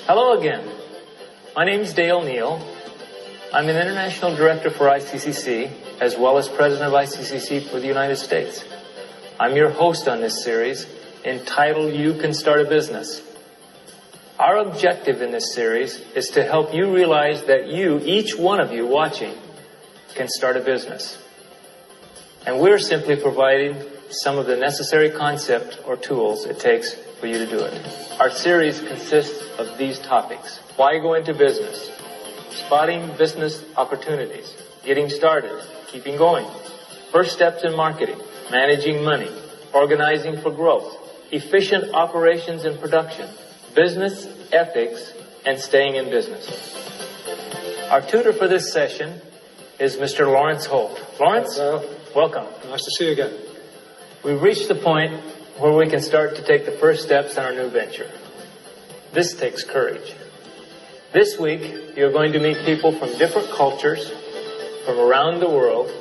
Hello again. My name is Dale Neal. I'm an International Director for ICCC, as well as President of ICCC for the United States. I'm your host on this series, entitled You Can Start a Business. Our objective in this series is to help you realize that you, each one of you watching, can start a business. And we're simply providing some of the necessary concepts or tools it takes for you to do it. Our series consists of these topics: why go into business, spotting business opportunities, getting started, keeping going, first steps in marketing, managing money, organizing for growth, efficient operations and production, business ethics, and staying in business. Our tutor for this session is Mr. Lawrence Holt. Lawrence, welcome. Nice to see you again. We've reached the point where we can start to take the first steps in our new venture. This takes courage. This week, you're going to meet people from different cultures, from around the world.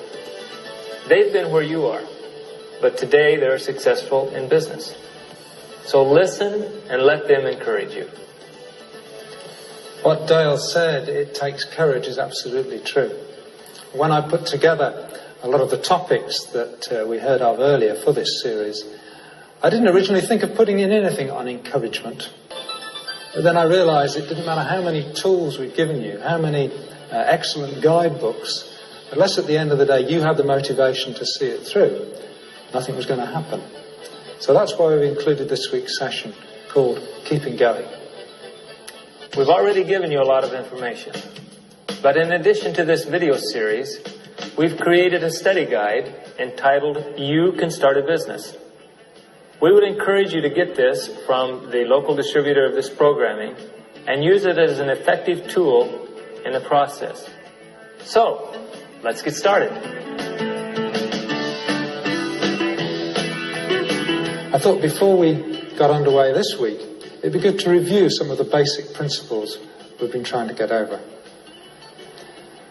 They've been where you are, but today they're successful in business. So listen and let them encourage you. What Dale said, it takes courage, is absolutely true. When I put together a lot of the topics that we heard of earlier for this series, I didn't originally think of putting in anything on encouragement. But then I realized it didn't matter how many tools we've given you, how many excellent guidebooks, unless at the end of the day you had the motivation to see it through, nothing was going to happen. So that's why we've included this week's session called Keeping Going. We've already given you a lot of information. But in addition to this video series, we've created a study guide entitled You Can Start a Business. We would encourage you to get this from the local distributor of this programming and use it as an effective tool in the process. So, let's get started. I thought before we got underway this week, it'd be good to review some of the basic principles we've been trying to get over.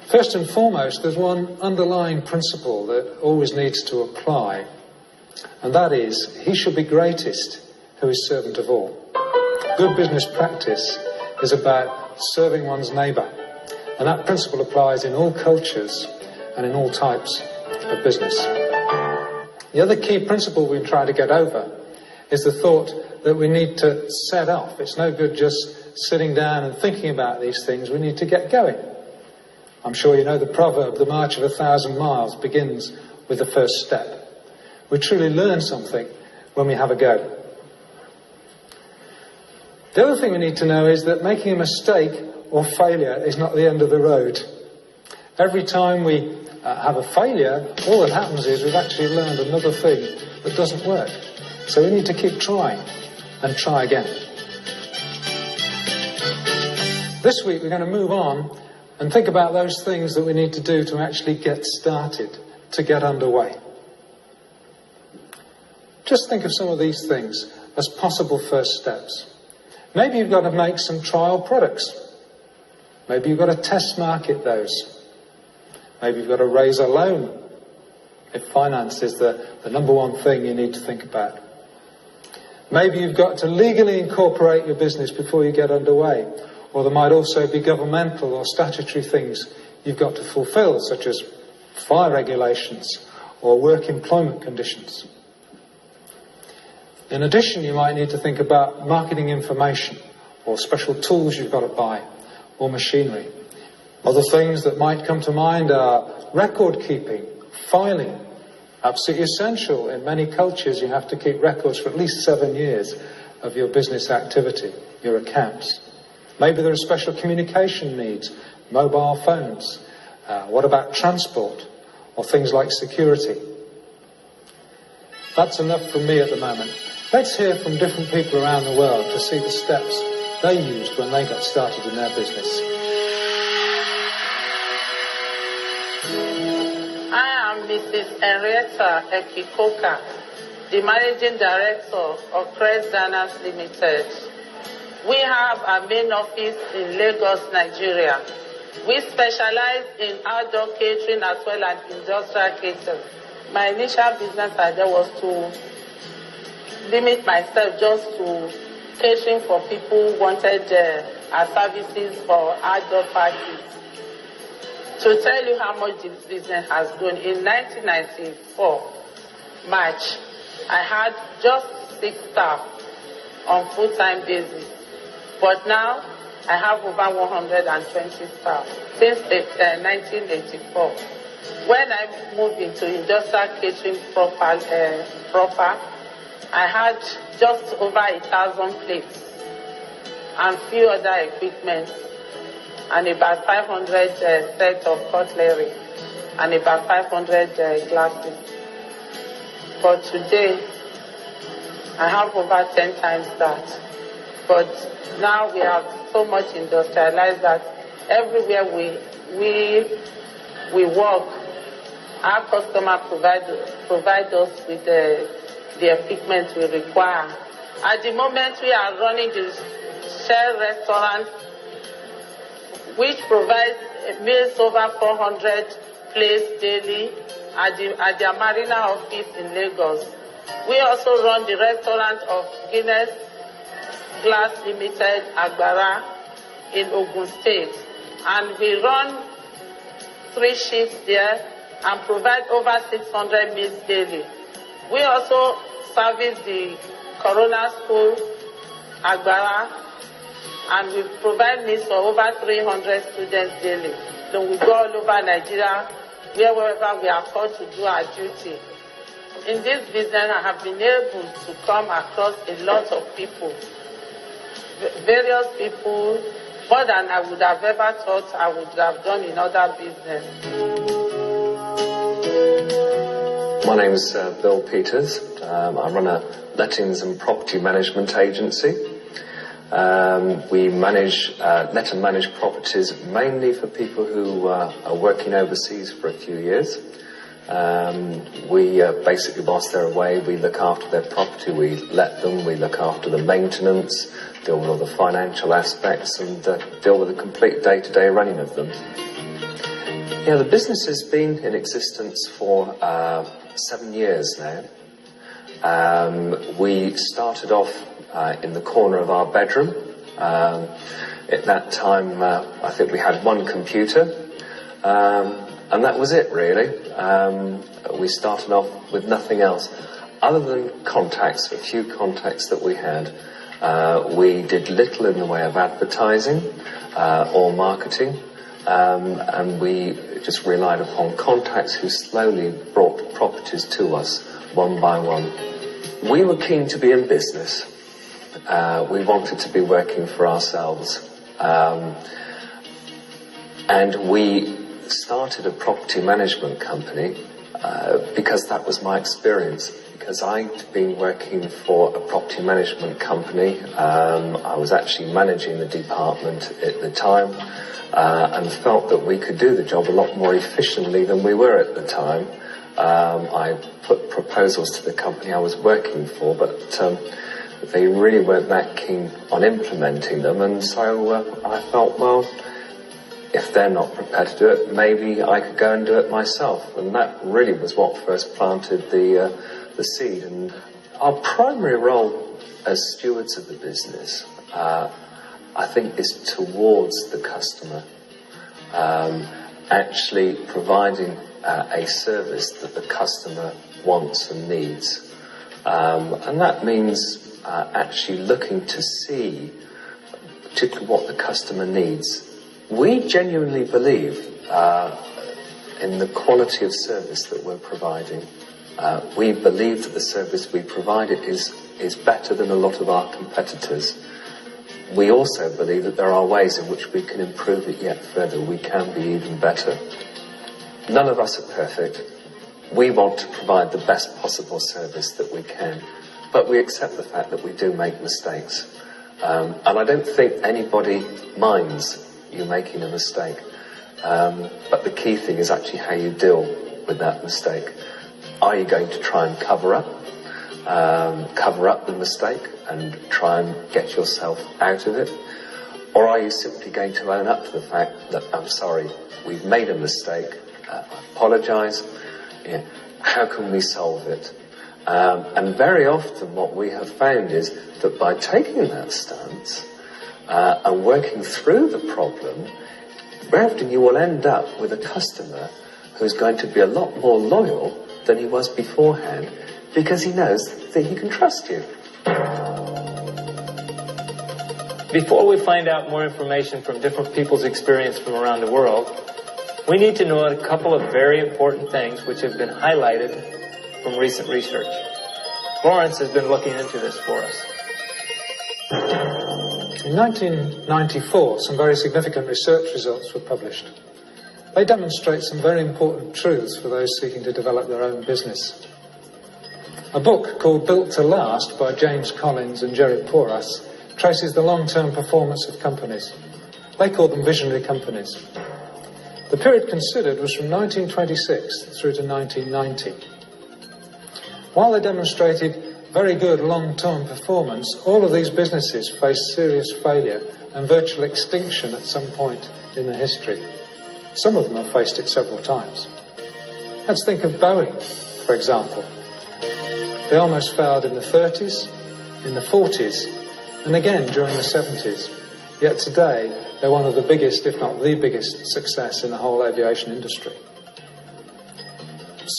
First and foremost, there's one underlying principle that always needs to apply, and that is, he should be greatest who is servant of all. Good business practice is about serving one's neighbour, and that principle applies in all cultures and in all types of business. The other key principle we've tried to get over is the thought that we need to set off. It's no good just sitting down and thinking about these things. We need to get going. I'm sure you know the proverb, the march of 1,000 miles begins with the first step. We truly learn something when we have a go. The other thing we need to know is that making a mistake or failure is not the end of the road. Every time we have a failure, all that happens is we've actually learned another thing that doesn't work. So we need to keep trying and try again. This week we're going to move on and think about those things that we need to do to actually get started, to get underway. Just think of some of these things as possible first steps. Maybe you've got to make some trial products. Maybe you've got to test market those. Maybe you've got to raise a loan, if finance is the number one thing you need to think about. Maybe you've got to legally incorporate your business before you get underway. Or there might also be governmental or statutory things you've got to fulfill, such as fire regulations or work employment conditions. In addition, you might need to think about marketing information or special tools you've got to buy or machinery. Other things that might come to mind are record keeping, filing. Absolutely essential. In many cultures, you have to keep records for at least 7 years of your business activity, your accounts. Maybe there are special communication needs, mobile phones. What about transport or things like security? That's enough from me at the moment. Let's hear from different people around the world to see the steps they used when they got started in their business. I am Mrs. Henrietta Ekikoka, the Managing Director of Crest Danas Limited. We have our main office in Lagos, Nigeria. We specialize in outdoor catering as well as industrial catering. My initial business idea was to limit myself just to catering for people who wanted our services for outdoor parties. To tell you how much this business has grown, in 1994, March, I had just 6 staff on full-time basis. But now, I have over 120 staff since 1984. When I moved into industrial catering proper, I had just over 1,000 plates and few other equipment, and about 500 sets of cutlery, and about 500 glasses. But today, I have over 10 times that. But now we have so much industrialized that everywhere we work, our customer provide us with the equipment we require. At the moment, we are running this Shell restaurant, which provides meals over 400 plates daily at the Marina office in Lagos. We also run the restaurant of Guinness Glass Limited, Agbara, in Ogun State. And we run 3 shifts there and provide over 600 meals daily. We also service the Corona School, Agbara, and we provide meals for over 300 students daily. So we go all over Nigeria, wherever we are called to do our duty. In this business, I have been able to come across a lot of people, various people, more than I would have ever thought I would have done in other business. My name is Bill Peters. I run a lettings and property management agency. We let and manage properties mainly for people who are working overseas for a few years. We basically, whilst they're away, we look after their property, we let them, we look after the maintenance, deal with all the financial aspects, and deal with the complete day-to-day running of them. Yeah, the business has been in existence for 7 years now. We started off in the corner of our bedroom. At that time, I think we had 1 computer, and that was it, really. We started off with nothing else. Other than contacts, a few contacts that we had, we did little in the way of advertising or marketing, and we just relied upon contacts who slowly brought properties to us, one by one. We were keen to be in business. We wanted to be working for ourselves. And we started a property management company because that was my experience. Because I'd been working for a property management company. I was actually managing the department at the time and felt that we could do the job a lot more efficiently than we were at the time. I put proposals to the company I was working for, but they really weren't that keen on implementing them, and so I felt, well, if they're not prepared to do it, maybe I could go and do it myself. And that really was what first planted the seed. And our primary role as stewards of the business, I think, is towards the customer, actually providing a service that the customer wants and needs. And that means actually looking to see particularly what the customer needs. We genuinely believe in the quality of service that we're providing. We believe that the service we provide is better than a lot of our competitors. We also believe that there are ways in which we can improve it yet further. We can be even better. None of us are perfect. We want to provide the best possible service that we can, but we accept the fact that we do make mistakes. And I don't think anybody minds you making a mistake. But the key thing is actually how you deal with that mistake. Are you going to try and cover up the mistake and try and get yourself out of it? Or are you simply going to own up to the fact that, I'm sorry, we've made a mistake, I apologise, how can we solve it? And very often what we have found is that by taking that stance and working through the problem, very often you will end up with a customer who's going to be a lot more loyal than he was beforehand, because he knows that he can trust you. Before we find out more information from different people's experience from around the world, we need to know a couple of very important things which have been highlighted from recent research. Florence has been looking into this for us. In 1994, some very significant research results were published. They demonstrate some very important truths for those seeking to develop their own business. A book called Built to Last by James Collins and Jerry Porras traces the long-term performance of companies. They call them visionary companies. The period considered was from 1926 through to 1990. While they demonstrated very good long-term performance, all of these businesses faced serious failure and virtual extinction at some point in their history. Some of them have faced it several times. Let's think of Boeing, for example. They almost failed in the 30s, in the 40s, and again during the 70s. Yet today, they're one of the biggest, if not the biggest, success in the whole aviation industry.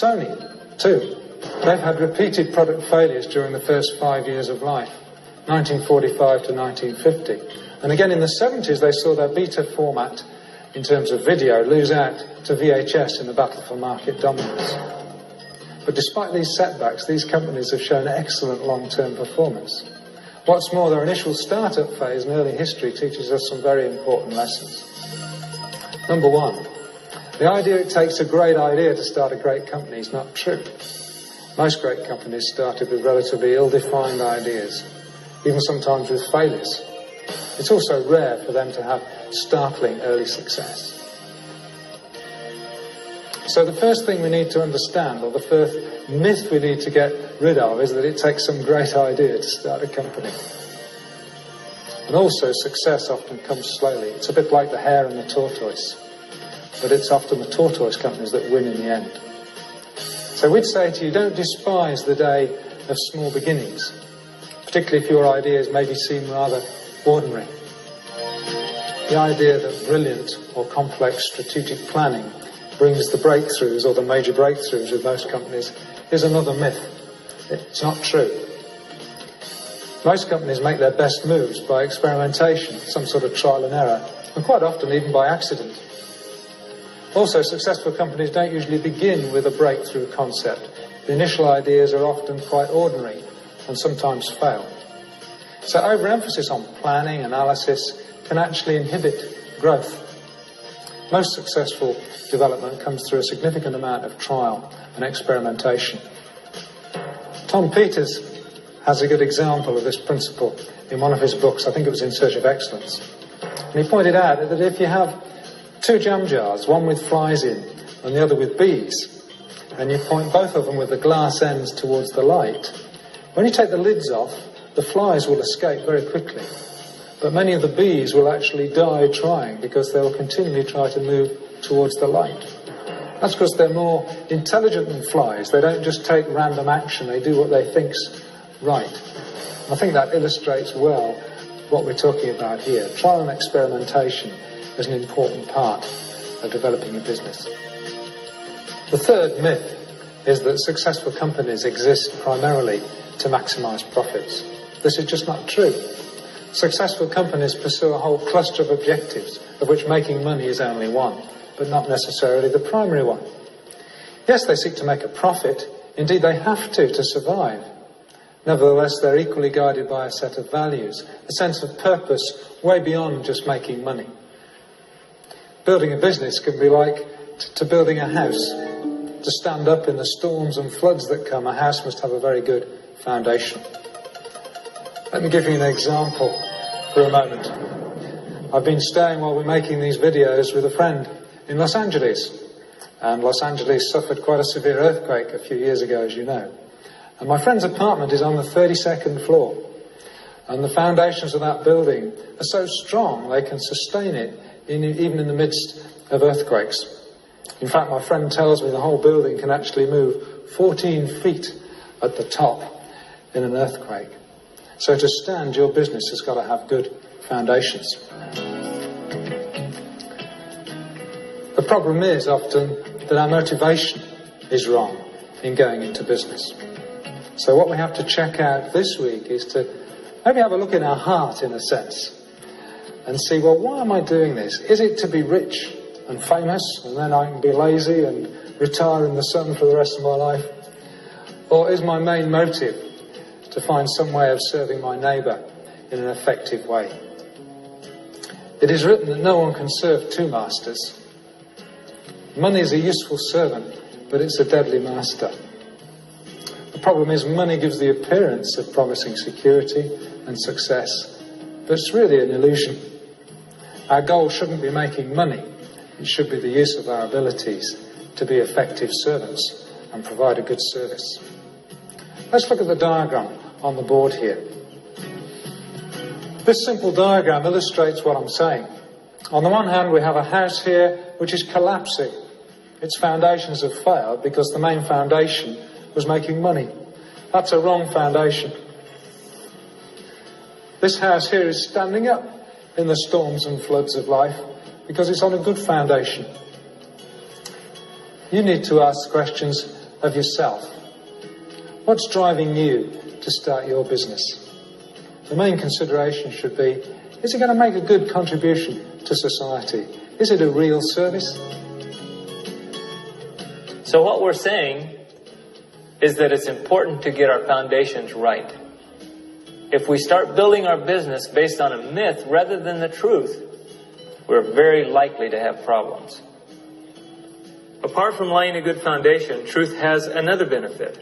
Sony, too. They've had repeated product failures during the first 5 years of life, 1945 to 1950. And again in the 70s, they saw their beta format, in terms of video, lose out to VHS in the battle for market dominance. But despite these setbacks, these companies have shown excellent long-term performance. What's more, their initial start-up phase in early history teaches us some very important lessons. Number one, the idea it takes a great idea to start a great company is not true. Most great companies started with relatively ill-defined ideas, even sometimes with failures. It's also rare for them to have startling early success. So the first thing we need to understand, or the first myth we need to get rid of, is that it takes some great idea to start a company. And also, success often comes slowly. It's a bit like the hare and the tortoise. But it's often the tortoise companies that win in the end. So we'd say to you, don't despise the day of small beginnings, particularly if your ideas maybe seem rather ordinary. The idea that brilliant or complex strategic planning brings the breakthroughs or the major breakthroughs with most companies is another myth. It's not true. Most companies make their best moves by experimentation, some sort of trial and error, and quite often even by accident. Also, successful companies don't usually begin with a breakthrough concept. The initial ideas are often quite ordinary and sometimes fail. So overemphasis on planning, analysis, can actually inhibit growth. Most successful development comes through a significant amount of trial and experimentation. Tom Peters has a good example of this principle in one of his books. I think it was In Search of Excellence. And he pointed out that if you have two jam jars, one with flies in and the other with bees, and you point both of them with the glass ends towards the light, when you take the lids off, the flies will escape very quickly. But many of the bees will actually die trying, because they will continually try to move towards the light. That's because they're more intelligent than flies. They don't just take random action, they do what they think's right. I think that illustrates well what we're talking about here. Trial and experimentation is an important part of developing a business. The third myth is that successful companies exist primarily to maximize profits. This is just not true. Successful companies pursue a whole cluster of objectives, of which making money is only one, but not necessarily the primary one. Yes, they seek to make a profit. Indeed, they have to survive. Nevertheless, they're equally guided by a set of values, a sense of purpose way beyond just making money. Building a business can be like to building a house. To stand up in the storms and floods that come, a house must have a very good foundation. Let me give you an example for a moment. I've been staying while we're making these videos with a friend in Los Angeles. And Los Angeles suffered quite a severe earthquake a few years ago, as you know. And my friend's apartment is on the 32nd floor. And the foundations of that building are so strong they can sustain it even in the midst of earthquakes. In fact, my friend tells me the whole building can actually move 14 feet at the top in an earthquake. So to stand, your business has got to have good foundations. The problem is often that our motivation is wrong in going into business. So what we have to check out this week is to maybe have a look in our heart, in a sense, and see, well, why am I doing this? Is it to be rich and famous, and then I can be lazy and retire in the sun for the rest of my life? Or is my main motive to find some way of serving my neighbour in an effective way? It is written that no one can serve two masters. Money is a useful servant, but it's a deadly master. The problem is money gives the appearance of promising security and success, but it's really an illusion. Our goal shouldn't be making money. It should be the use of our abilities to be effective servants and provide a good service. Let's look at the diagram on the board here. This simple diagram illustrates what I'm saying. On the one hand, we have a house here which is collapsing. Its foundations have failed because the main foundation was making money. That's a wrong foundation. This house here is standing up in the storms and floods of life because it's on a good foundation. You need to ask questions of yourself. What's driving you to start your business? The main consideration should be, is it going to make a good contribution to society? Is it a real service? So what we're saying is that it's important to get our foundations right. If we start building our business based on a myth rather than the truth, we're very likely to have problems. Apart from laying a good foundation, truth has another benefit.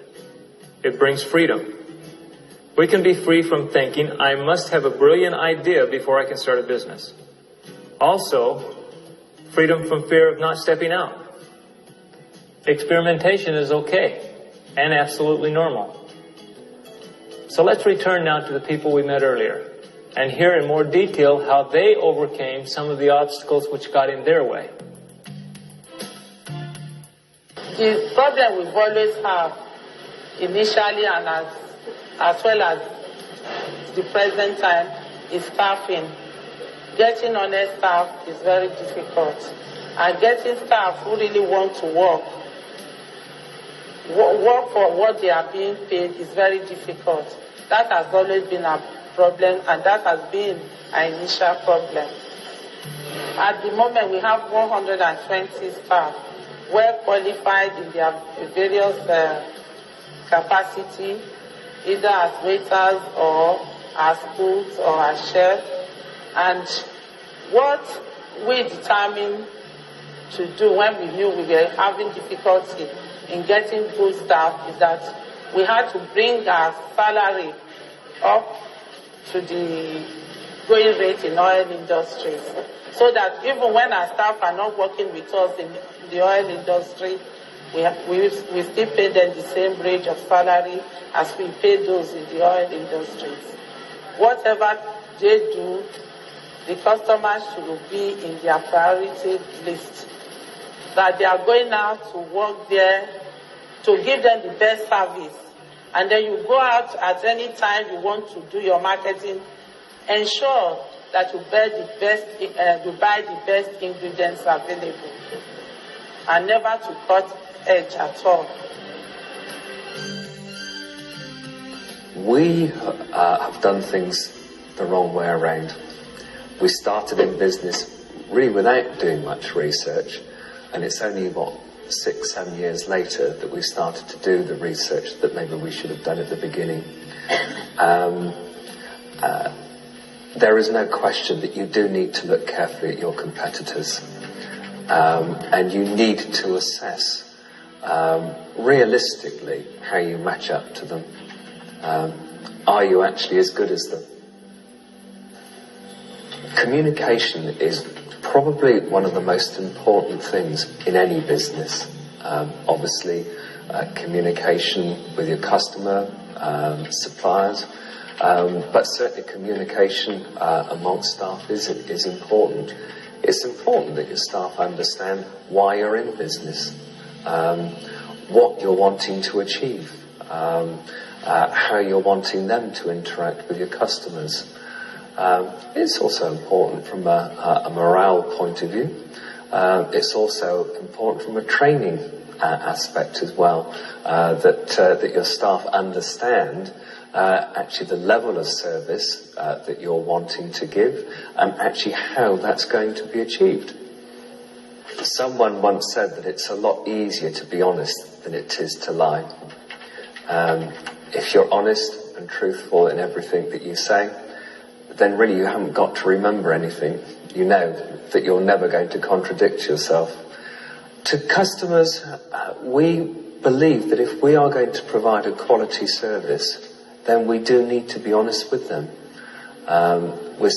It brings freedom. We can be free from thinking, I must have a brilliant idea before I can start a business. Also, freedom from fear of not stepping out. Experimentation is okay and absolutely normal. So let's return now to the people we met earlier and hear in more detail how they overcame some of the obstacles which got in their way. The problem we've always had initially and as well as the present time is staffing. Getting honest staff is very difficult, and getting staff who really want to work for what they are being paid is very difficult. That has always been a problem, and that has been an initial problem. At the moment, we have 120 staff, well qualified in their various capacity, either as waiters or as cooks or as chefs. And what we determined to do when we knew we were having difficulty in getting good staff is that we had to bring our salary up to the going rate in oil industry, so that even when our staff are not working with us in the oil industry, we still pay them the same range of salary as we pay those in the oil industry. Whatever they do, the customers should be in their priority list. That they are going out to work there to give them the best service. And then you go out at any time you want to do your marketing, ensure that you buy the best ingredients available, and never to cut edge at all. We have done things the wrong way around. We started in business really without doing much research, and it's only, 6-7 years later that we started to do the research that maybe we should have done at the beginning. There is no question that you do need to look carefully at your competitors, and you need to assess realistically how you match up to them. Are you actually as good as them? Communication is probably one of the most important things in any business. Obviously, communication with your customer, suppliers, but certainly communication amongst staff is important. It's important that your staff understand why you're in business, what you're wanting to achieve, how you're wanting them to interact with your customers. It's also important from a morale point of view. It's also important from a training aspect as well, that your staff understand actually the level of service that you're wanting to give and actually how that's going to be achieved. Someone once said that it's a lot easier to be honest than it is to lie. If you're honest and truthful in everything that you say, then really you haven't got to remember anything. You know that you're never going to contradict yourself. To customers, we believe that if we are going to provide a quality service, then we do need to be honest with them. In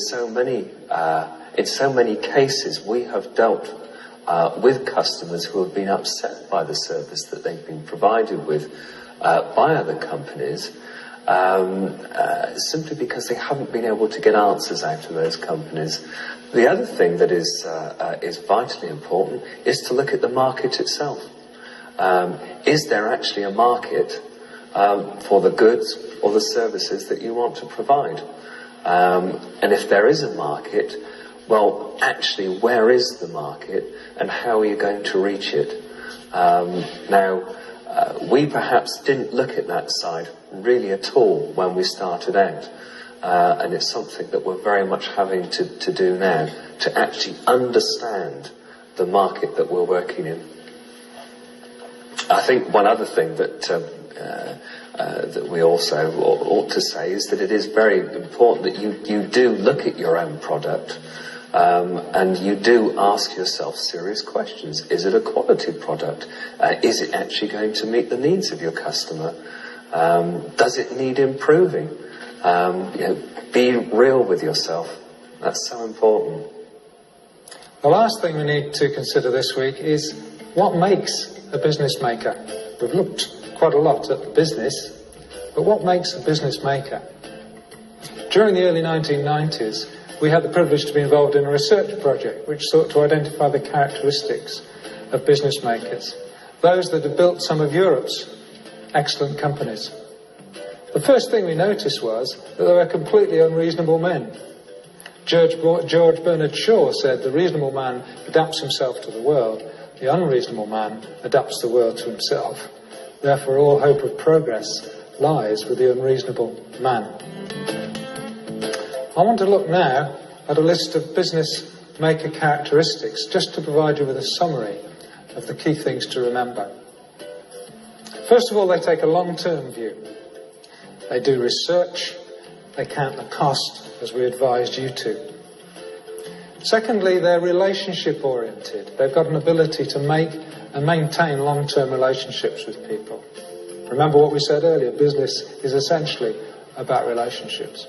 so many cases, we have dealt with customers who have been upset by the service that they've been provided with by other companies, simply because they haven't been able to get answers out of those companies. The other thing that is vitally important is to look at the market itself. Is there actually a market for the goods or the services that you want to provide? And if there is a market, well, actually, where is the market and how are you going to reach it? We perhaps didn't look at that side really at all when we started out. And it's something that we're very much having to do now, to actually understand the market that we're working in. I think one other thing that we also ought to say is that it is very important that you do look at your own product and you do ask yourself serious questions. Is it a quality product? Is it actually going to meet the needs of your customer? Does it need improving? Be real with yourself. That's so important. The last thing we need to consider this week is what makes a business maker. We've looked quite a lot at the business, but what makes a business maker? During the early 1990s, we had the privilege to be involved in a research project which sought to identify the characteristics of business makers, those that had built some of Europe's excellent companies. The first thing we noticed was that they were completely unreasonable men. George Bernard Shaw said, "The reasonable man adapts himself to the world. The unreasonable man adapts the world to himself. Therefore, all hope of progress lies with the unreasonable man." I want to look now at a list of business maker characteristics, just to provide you with a summary of the key things to remember. First of all, they take a long-term view. They do research. They count the cost, as we advised you to. Secondly, they're relationship-oriented. They've got an ability to make and maintain long-term relationships with people. Remember what we said earlier, business is essentially about relationships.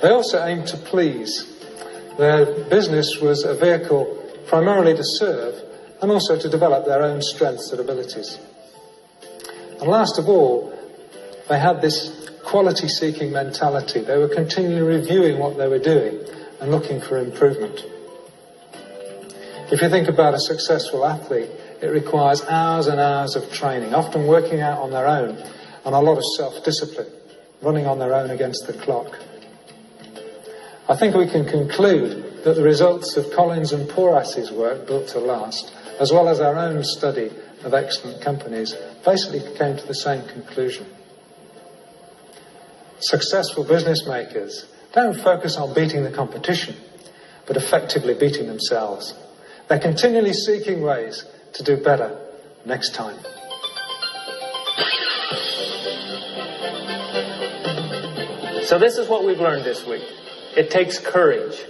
They also aim to please. Their business was a vehicle primarily to serve and also to develop their own strengths and abilities. And last of all, they had this quality-seeking mentality. They were continually reviewing what they were doing and looking for improvement. If you think about a successful athlete, it requires hours and hours of training, often working out on their own, and a lot of self-discipline, running on their own against the clock. I think we can conclude that the results of Collins and Porras's work, Built to Last, as well as our own study of excellent companies, basically came to the same conclusion. Successful business makers don't focus on beating the competition, but effectively beating themselves. They're continually seeking ways to do better next time. So this is what we've learned this week. It takes courage.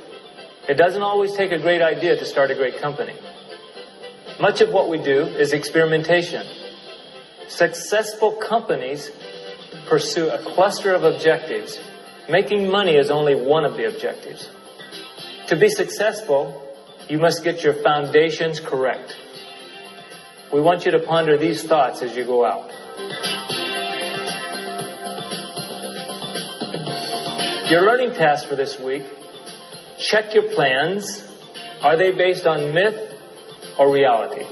It doesn't always take a great idea to start a great company. Much of what we do is experimentation. Successful companies pursue a cluster of objectives. Making money is only one of the objectives. To be successful, you must get your foundations correct. We want you to ponder these thoughts as you go out. Your learning task for this week: check your plans. Are they based on myth or reality?